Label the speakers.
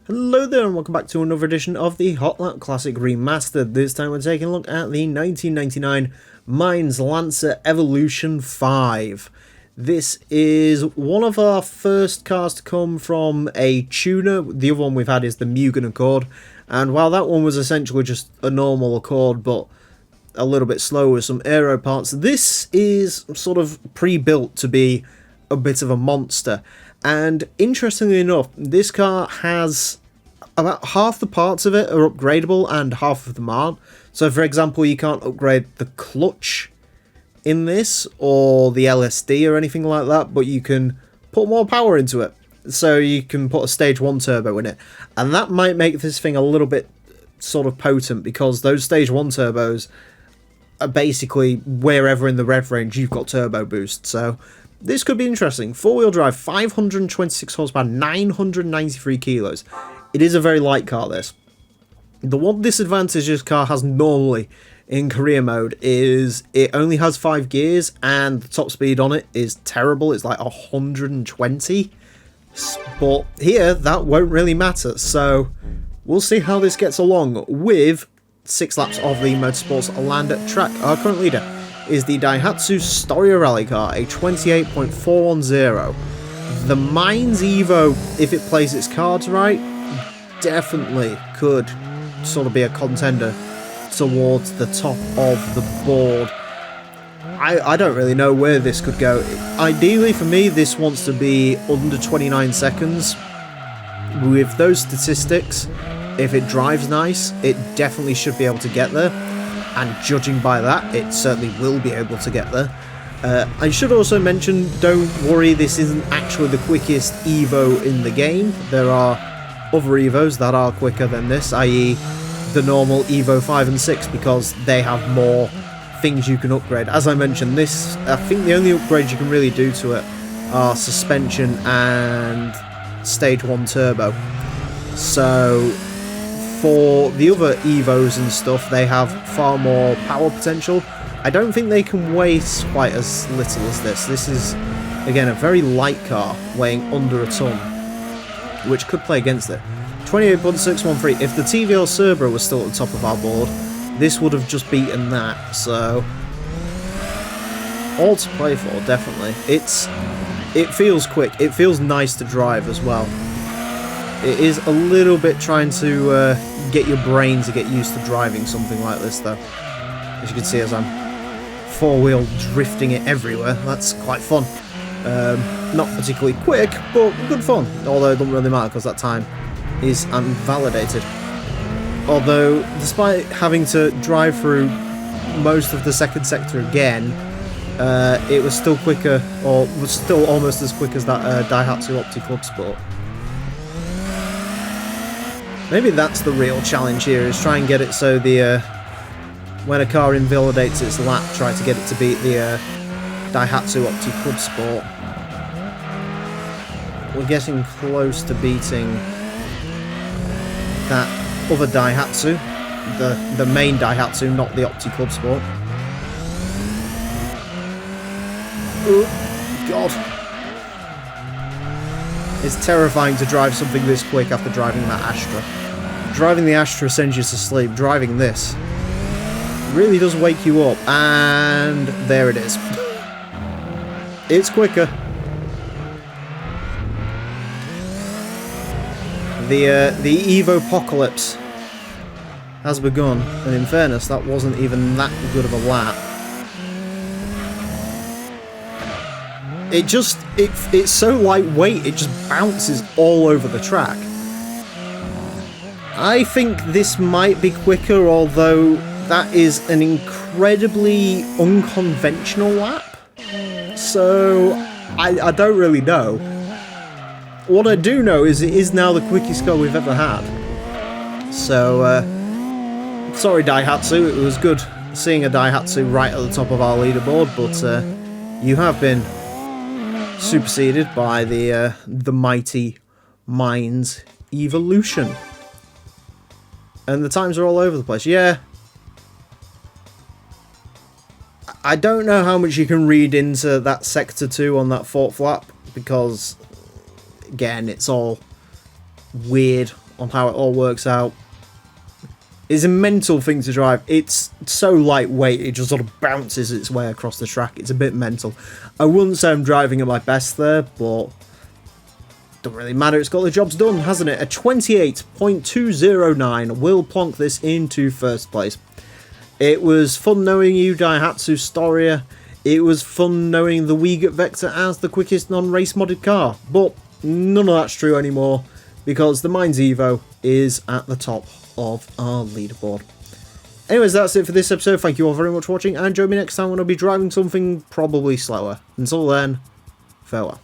Speaker 1: Hello there and welcome back to another edition of the Hot Lap Classic Remastered. This time we're taking a look at the 1999 Mines Lancer Evolution 5. This is one of our first cars to come from a tuner. The other one we've had is the Mugen Accord, and while that one was essentially just a normal Accord but a little bit slower with some aero parts, this is sort of pre-built to be a bit of a monster. And interestingly enough, this car has about half the parts of it are upgradable and half of them aren't. So for example, you can't upgrade the clutch in this or the LSD or anything like that, but you can put more power into it. So you can put a stage 1 turbo in it. And that might make this thing a little bit sort of potent, because those stage 1 turbos are basically wherever in the rev range you've got turbo boost. So this could be interesting. 4-wheel drive, 526 horsepower, 993 kilos. It is a very light car, this. The one disadvantage this car has normally in career mode is it only has 5 gears, and the top speed on it is terrible. It's like 120. But here, that won't really matter. So we'll see how this gets along with 6 laps of the Motorsports Land track. Our current leader is the Daihatsu Storia Rally car, a 28.410. The Mines Evo, if it plays its cards right, definitely could sort of be a contender towards the top of the board. I don't really know where this could go. Ideally for me, this wants to be under 29 seconds. With those statistics, if it drives nice, it definitely should be able to get there. And judging by that, it certainly will be able to get there. I should also mention, don't worry, this isn't actually the quickest Evo in the game. There are other Evos that are quicker than this, i.e. the normal Evo 5 and 6, because they have more things you can upgrade. As I mentioned, this, I think the only upgrades you can really do to it are suspension and stage 1 turbo. So for the other Evos and stuff, they have far more power potential. I don't think they can weigh quite as little as this. This is, again, a very light car, weighing under a ton, which could play against it. 28.613. If the TVL Cerbero was still at the top of our board, this would have just beaten that. So all to play for, definitely. It feels quick. It feels nice to drive as well. It is a little bit trying to get your brain to get used to driving something like this, though. As you can see, as I'm 4-wheel drifting it everywhere, that's quite fun. Not particularly quick, but good fun. Although it doesn't really matter because that time is invalidated. Although, despite having to drive through most of the second sector again, it was still quicker, or was still almost as quick as that Daihatsu Opti Club Sport. Maybe that's the real challenge here, is try and get it so the when a car invalidates its lap, try to get it to beat the Daihatsu Opti Club Sport. We're getting close to beating that other Daihatsu, the main Daihatsu, not the Opti Club Sport. Oh God. It's terrifying to drive something this quick after driving that Astra. Driving the Astra sends you to sleep. Driving this really does wake you up, and there it is. It's quicker. The Evo-pocalypse has begun, and in fairness, that wasn't even that good of a lap. It's so lightweight, it just bounces all over the track. I think this might be quicker, although that is an incredibly unconventional lap. So I don't really know. What I do know is it is now the quickest car we've ever had. So, sorry Daihatsu, it was good seeing a Daihatsu right at the top of our leaderboard, but you have been superseded by the mighty Mines Evolution. And the times are all over the place. Yeah, I don't know how much you can read into that Sector 2 on that fort flap, because, again, it's all weird on how it all works out. It's a mental thing to drive. It's so lightweight, it just sort of bounces its way across the track. It's a bit mental. I wouldn't say I'm driving at my best there, but don't really matter. It's got the jobs done, hasn't it? A 28.209 will plonk this into first place. It was fun knowing you, Daihatsu Storia. It was fun knowing the Wiegert Vector as the quickest non-race modded car. But none of that's true anymore, because the Mines Evo is at the top of our leaderboard. Anyways, that's it for this episode. Thank you all very much for watching, and join me next time when I'll be driving something probably slower. Until then, farewell.